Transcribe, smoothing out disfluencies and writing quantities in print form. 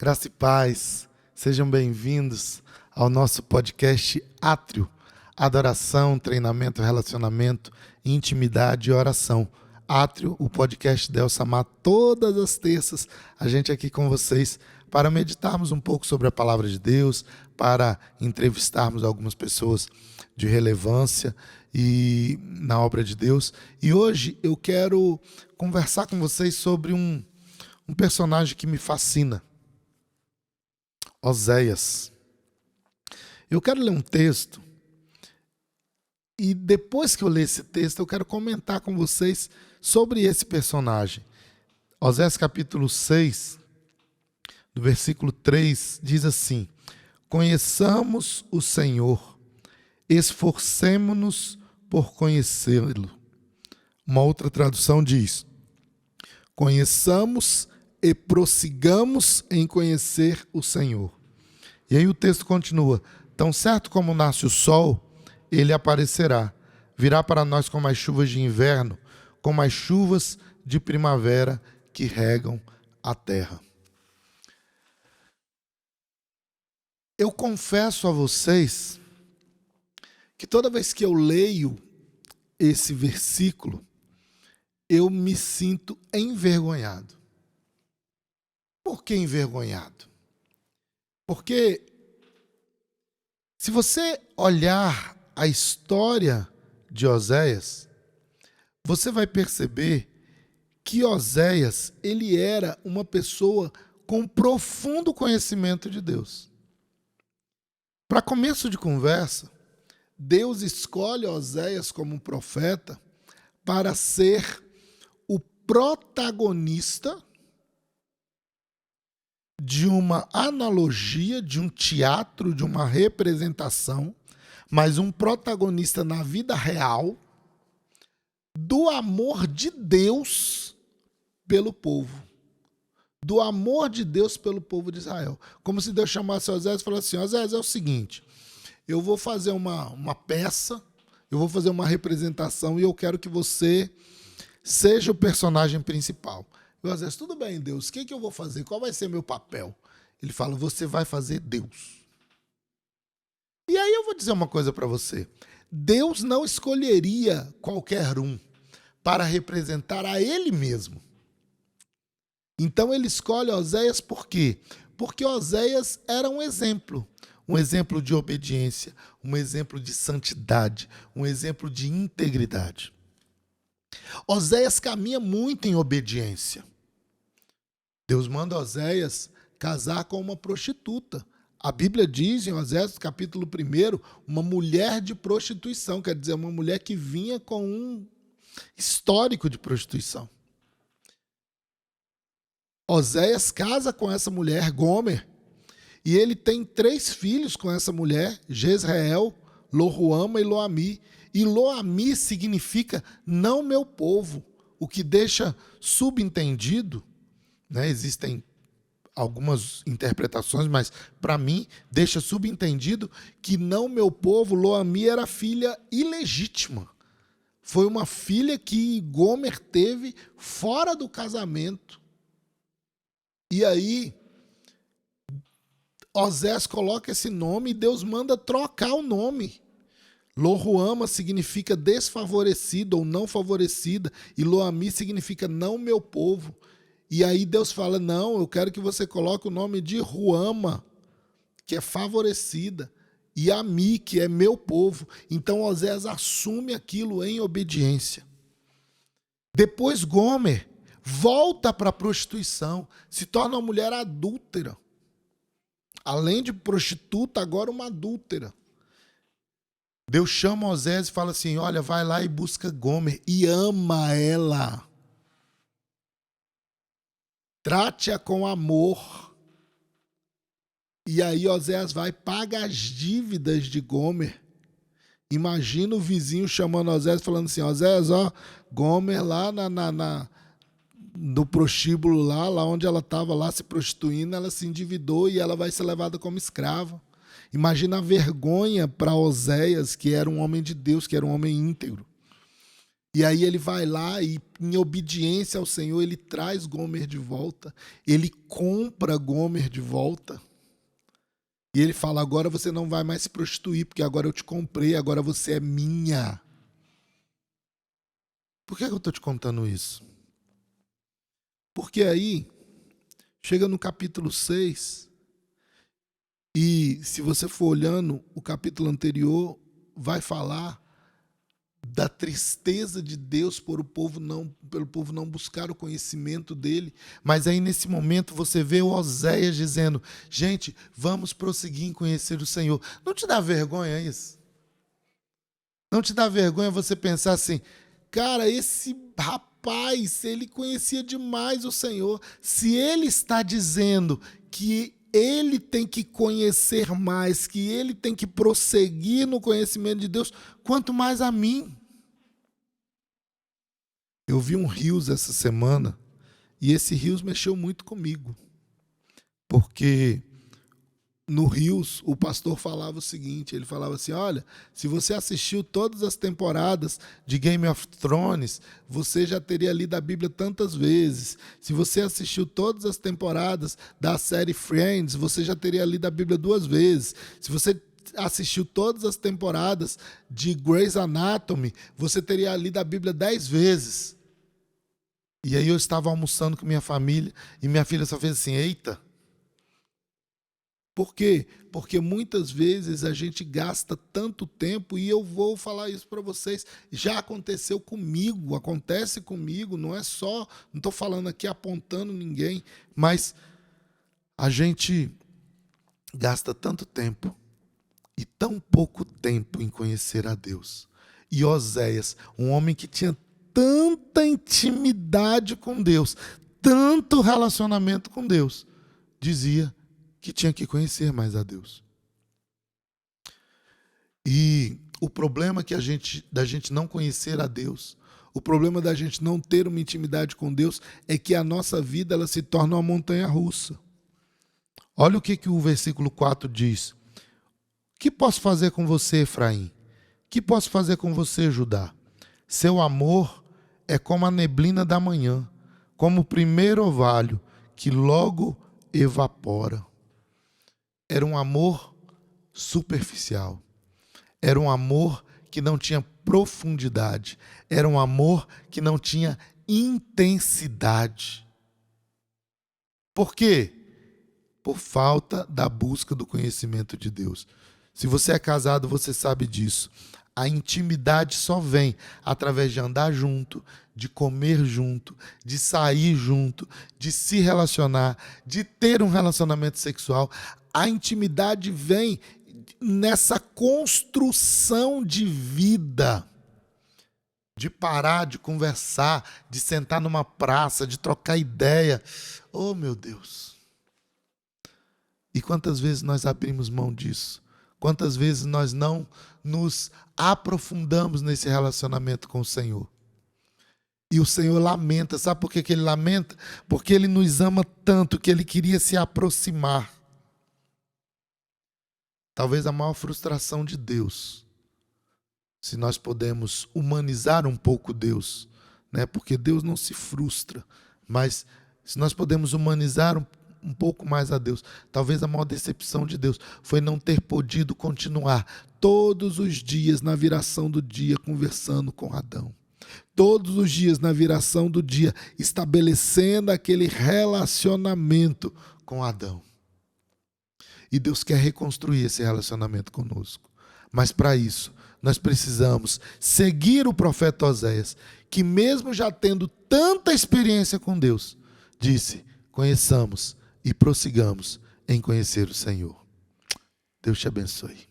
Graça e paz, sejam bem-vindos ao nosso podcast Átrio, adoração, treinamento, relacionamento, intimidade e oração. Átrio, o podcast de El Samar, todas as terças, a gente aqui com vocês para meditarmos um pouco sobre a palavra de Deus, para entrevistarmos algumas pessoas de relevância e na obra de Deus. E hoje eu quero conversar com vocês sobre um personagem que me fascina. Oséias. Eu quero ler um texto e depois que eu ler esse texto eu quero comentar com vocês sobre esse personagem. Oséias capítulo 6, do versículo 3, diz assim: conheçamos o Senhor, esforcemo-nos por conhecê-lo. Uma outra tradução diz: conheçamos e prossigamos em conhecer o Senhor. E aí o texto continua: tão certo como nasce o sol, ele aparecerá, virá para nós como as chuvas de inverno, como as chuvas de primavera que regam a terra. Eu confesso a vocês que toda vez que eu leio esse versículo, eu me sinto envergonhado. Por que envergonhado? Porque se você olhar a história de Oséias, você vai perceber que Oséias, ele era uma pessoa com profundo conhecimento de Deus. Para começo de conversa, Deus escolhe Oséias como profeta para ser o protagonista de uma analogia, de um teatro, de uma representação, mas um protagonista na vida real do amor de Deus pelo povo. Do amor de Deus pelo povo de Israel. Como se Deus chamasse Oséias e falasse assim: Oséias, é o seguinte, eu vou fazer uma peça, eu vou fazer uma representação e eu quero que você seja o personagem principal. E Oséias, tudo bem, Deus, o que eu vou fazer? Qual vai ser meu papel? Ele fala: você vai fazer Deus. E aí eu vou dizer uma coisa para você. Deus não escolheria qualquer um para representar a ele mesmo. Então ele escolhe Oséias por quê? Porque Oséias era um exemplo de obediência, um exemplo de santidade, um exemplo de integridade. Oséias caminha muito em obediência. Deus manda Oséias casar com uma prostituta. A Bíblia diz em Oséias, capítulo 1, uma mulher de prostituição, quer dizer, uma mulher que vinha com um histórico de prostituição. Oséias casa com essa mulher, Gomer, e ele tem 3 filhos com essa mulher, Jezreel, Loruama e Loami. E Loami significa não meu povo, o que deixa subentendido, né? Existem algumas interpretações, mas para mim deixa subentendido que não meu povo, Loami era filha ilegítima. Foi uma filha que Gomer teve fora do casamento. E aí Oséias coloca esse nome e Deus manda trocar o nome. Loruama significa desfavorecida ou não favorecida, e Loami significa não meu povo. E aí Deus fala: não, eu quero que você coloque o nome de Ruama, que é favorecida, e Ami, que é meu povo. Então Oséias assume aquilo em obediência. Depois Gomer volta para a prostituição, se torna uma mulher adúltera. Além de prostituta, agora uma adúltera. Deus chama Oséias e fala assim: olha, vai lá e busca Gomer e ama ela. Trate-a com amor. E aí Oséias vai pagar as dívidas de Gomer. Imagina o vizinho chamando Oséias falando assim: Oséias, ó, Gomer lá no prostíbulo lá onde ela estava lá se prostituindo, ela se endividou e ela vai ser levada como escrava. Imagina a vergonha para Oséias, que era um homem de Deus, que era um homem íntegro. E aí ele vai lá e, em obediência ao Senhor, ele traz Gomer de volta. Ele compra Gomer de volta. E ele fala, agora você não vai mais se prostituir, porque agora eu te comprei, agora você é minha. Por que eu estou te contando isso? Porque aí, chega no capítulo 6, e se você for olhando, o capítulo anterior vai falar da tristeza de Deus pelo povo não buscar o conhecimento dele. Mas aí nesse momento você vê o Oséias dizendo, gente, vamos prosseguir em conhecer o Senhor. Não te dá vergonha isso? Não te dá vergonha você pensar assim, cara, esse rapaz, ele conhecia demais o Senhor. Se ele está dizendo que ele tem que conhecer mais, que ele tem que prosseguir no conhecimento de Deus, quanto mais a mim. Eu vi um Rios essa semana, e esse Rios mexeu muito comigo. Porque no Rios, o pastor falava o seguinte, ele falava assim, olha, se você assistiu todas as temporadas de Game of Thrones, você já teria lido a Bíblia tantas vezes. Se você assistiu todas as temporadas da série Friends, você já teria lido a Bíblia 2 vezes. Se você assistiu todas as temporadas de Grey's Anatomy, você teria lido a Bíblia 10 vezes. E aí eu estava almoçando com minha família, e minha filha só fez assim, eita. Por quê? Porque muitas vezes a gente gasta tanto tempo, e eu vou falar isso para vocês, já aconteceu comigo, acontece comigo, não é só, não estou falando aqui apontando ninguém, mas a gente gasta tanto tempo e tão pouco tempo em conhecer a Deus. E Oséias, um homem que tinha tanta intimidade com Deus, tanto relacionamento com Deus, dizia que tinha que conhecer mais a Deus. E o problema da gente não conhecer a Deus, o problema da gente não ter uma intimidade com Deus, é que a nossa vida ela se torna uma montanha-russa. Olha o que o versículo 4 diz. Que posso fazer com você, Efraim? Que posso fazer com você, Judá? Seu amor é como a neblina da manhã, como o primeiro orvalho que logo evapora. Era um amor superficial. Era um amor que não tinha profundidade. Era um amor que não tinha intensidade. Por quê? Por falta da busca do conhecimento de Deus. Se você é casado, você sabe disso. A intimidade só vem através de andar junto, de comer junto, de sair junto, de se relacionar, de ter um relacionamento sexual. A intimidade vem nessa construção de vida, de parar, de conversar, de sentar numa praça, de trocar ideia. Oh, meu Deus! E quantas vezes nós abrimos mão disso? Quantas vezes nós não nos aprofundamos nesse relacionamento com o Senhor? E o Senhor lamenta. Sabe por que ele lamenta? Porque Ele nos ama tanto que Ele queria se aproximar. Talvez a maior frustração de Deus, se nós podemos humanizar um pouco Deus, né? Porque Deus não se frustra, mas se nós podemos humanizar um pouco mais a Deus, talvez a maior decepção de Deus foi não ter podido continuar todos os dias na viração do dia conversando com Adão. Todos os dias na viração do dia estabelecendo aquele relacionamento com Adão. E Deus quer reconstruir esse relacionamento conosco. Mas para isso, nós precisamos seguir o profeta Oséias, que mesmo já tendo tanta experiência com Deus, disse, conheçamos e prossigamos em conhecer o Senhor. Deus te abençoe.